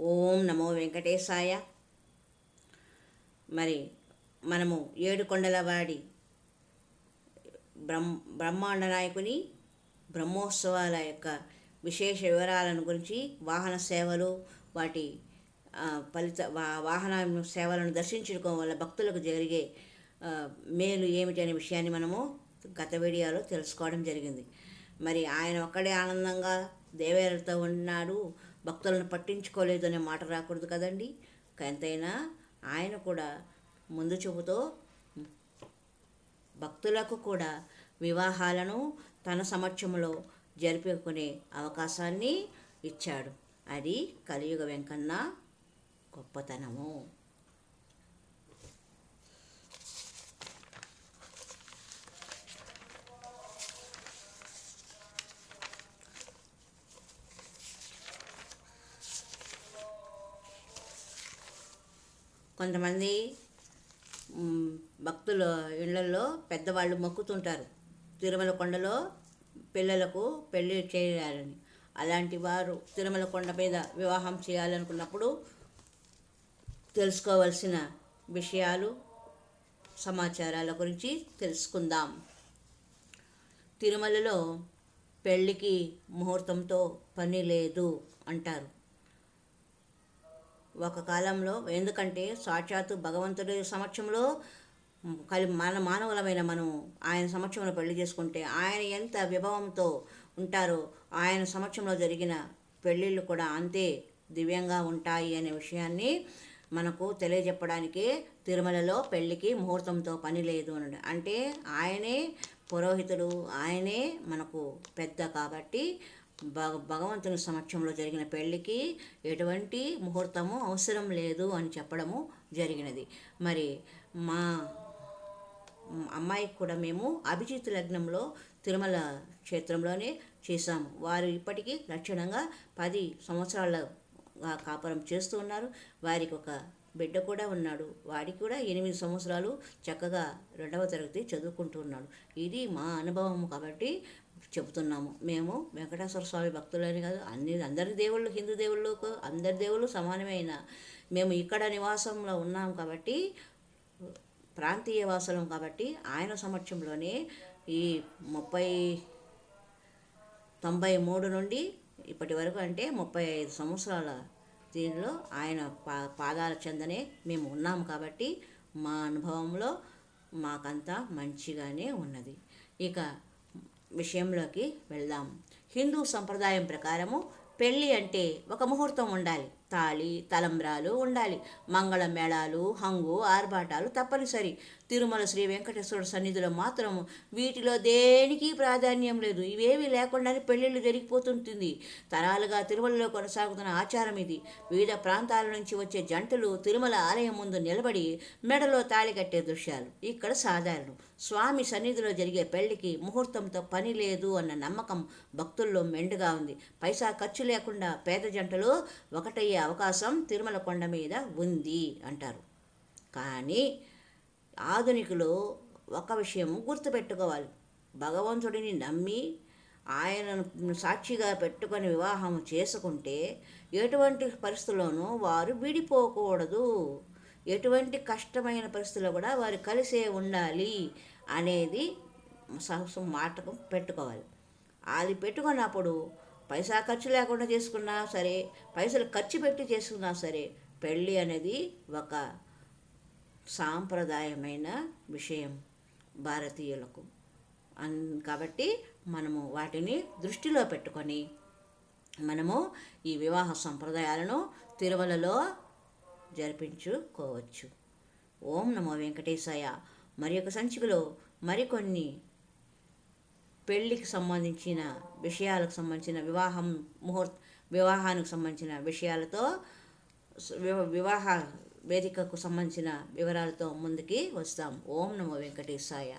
ఓం నమో వెంకటేశాయ. మరి మనము ఏడుకొండలవాడి బ్రహ్మాండ నాయకుని బ్రహ్మోత్సవాల యొక్క విశేష వివరాలను గురించి, వాహన సేవలు, వాటి వాహన సేవలను దర్శించుకోవడం వల్ల భక్తులకు జరిగే మేలు ఏమిటి అనే విషయాన్ని మనము గత వీడియోలో తెలుసుకోవడం జరిగింది. మరి ఆయన ఒక్కడే ఆనందంగా దేవేరులతో ఉన్నాడు, భక్తులను పట్టించుకోలేదు అనే మాట రాకూడదు కదండి. ఎంతైనా ఆయన కూడా ముందు చూపుతో భక్తులకు కూడా వివాహాలను తన సమక్షంలో జరుపుకునే అవకాశాన్ని ఇచ్చాడు. అది కలియుగ వెంకన్న గొప్పతనము. కొంతమంది భక్తుల ఇళ్లలో పెద్దవాళ్ళు మొక్కుతుంటారు, తిరుమల కొండలో పిల్లలకు పెళ్ళి చేయాలని. అలాంటి వారు తిరుమల కొండ మీద వివాహం చేయాలనుకున్నప్పుడు తెలుసుకోవలసిన విషయాలు, సమాచారాల గురించి తెలుసుకుందాం. తిరుమలలో పెళ్ళికి ముహూర్తంతో పని లేదు అంటారు ఒక కాలంలో. ఎందుకంటే సాక్షాత్తు భగవంతుడి సమక్షంలో మానవులమైన మనం ఆయన సమక్షంలో పెళ్లి చేసుకుంటే ఆయన ఎంత విభవంతో ఉంటారో ఆయన సమక్షంలో జరిగిన పెళ్ళిళ్ళు కూడా అంతే దివ్యంగా ఉంటాయి అనే విషయాన్ని మనకు తెలియజెప్పడానికి తిరుమలలో పెళ్ళికి ముహూర్తంతో పని లేదు అని. అంటే ఆయనే పురోహితుడు, ఆయనే మనకు పెద్ద కాబట్టి భగవంతుని సమక్షంలో జరిగిన పెళ్ళికి ఎటువంటి ముహూర్తము అవసరం లేదు అని చెప్పడము జరిగినది. మరి మా అమ్మాయికి కూడా మేము అభిజిత్ లగ్నంలో తిరుమల క్షేత్రంలోనే చేశాము. వారు ఇప్పటికీ లక్షణంగా 10 సంవత్సరాలుగా కాపురం చేస్తూ ఉన్నారు. వారికి ఒక బిడ్డ కూడా ఉన్నాడు. వాడికి కూడా 8 సంవత్సరాలు చక్కగా 2వ తరగతి చదువుకుంటున్నాడు. ఇది మా అనుభవం కాబట్టి చెబుతున్నాము. మేము వెంకటేశ్వర స్వామి భక్తులని కాదు, అందరి దేవుళ్ళు, హిందూ దేవుళ్ళకు అందరి దేవుళ్ళు సమానమైన మేము ఇక్కడ నివాసంలో ఉన్నాం కాబట్టి, ప్రాంతీయ వాసులం కాబట్టి ఆయన సమక్షంలోనే ఈ 93 నుండి ఇప్పటి వరకు అంటే 35 సంవత్సరాల దీనిలో ఆయన పాదాల చెందనే మేము ఉన్నాము కాబట్టి మా అనుభవంలో మాకంతా మంచిగానే ఉన్నది. ఇక విషయంలోకి వెళ్దాం. హిందూ సంప్రదాయం ప్రకారము పెళ్ళి అంటే ఒక ముహూర్తం ఉండాలి, తాళి తలంబ్రాలు ఉండాలి, మంగళ మేళాలు, హంగు ఆర్భాటాలు తప్పనిసరి. తిరుమల శ్రీ వెంకటేశ్వరుడు సన్నిధిలో మాత్రం వీటిలో దేనికి ప్రాధాన్యం లేదు. ఇవేవి లేకుండానే పెళ్ళిళ్ళు జరిగిపోతుంటుంది. తరాలుగా తిరుమలలో కొనసాగుతున్న ఆచారం ఇది. వివిధ ప్రాంతాల నుంచి వచ్చే జంటలు తిరుమల ఆలయం ముందు నిలబడి మెడలో తాళి కట్టే దృశ్యాలు ఇక్కడ సాధారణం. స్వామి సన్నిధిలో జరిగే పెళ్లికి ముహూర్తంతో పని లేదు అన్న నమ్మకం భక్తుల్లో మెండుగా ఉంది. పైసా ఖర్చు లేకుండా పేద జంటలు ఒకటయ్యే అవకాశం తిరుమల కొండ మీద ఉంది అంటారు. కానీ ఆధునికులు ఒక విషయం గుర్తుపెట్టుకోవాలి. భగవంతుడిని నమ్మి ఆయనను సాక్షిగా పెట్టుకొని వివాహం చేసుకుంటే ఎటువంటి పరిస్థితుల్లోనూ వారు విడిపోకూడదు. ఎటువంటి కష్టమైన పరిస్థితుల్లో కూడా వారు కలిసే ఉండాలి అనేది మాటకు పెట్టుకోవాలి. అది పెట్టుకున్నప్పుడు పైసా ఖర్చు లేకుండా చేసుకున్నా సరే, పైసలు ఖర్చు పెట్టి చేసుకున్నా సరే, పెళ్ళి అనేది ఒక సాంప్రదాయమైన విషయం భారతీయులకు. కాబట్టి మనము వాటిని దృష్టిలో పెట్టుకొని మనము ఈ వివాహ సంప్రదాయాలను తిరుమలలో జరిపించుకోవచ్చు. ఓం నమో వెంకటేశాయ. మరి ఒక సంచికలో మరికొన్ని పెళ్ళికి సంబంధించిన విషయాలకు సంబంధించిన వివాహానికి సంబంధించిన విషయాలతో, వివాహ వేదికకు సంబంధించిన వివరాలతో ముందుకి వస్తాం. ఓం నమో వెంకటేశాయ.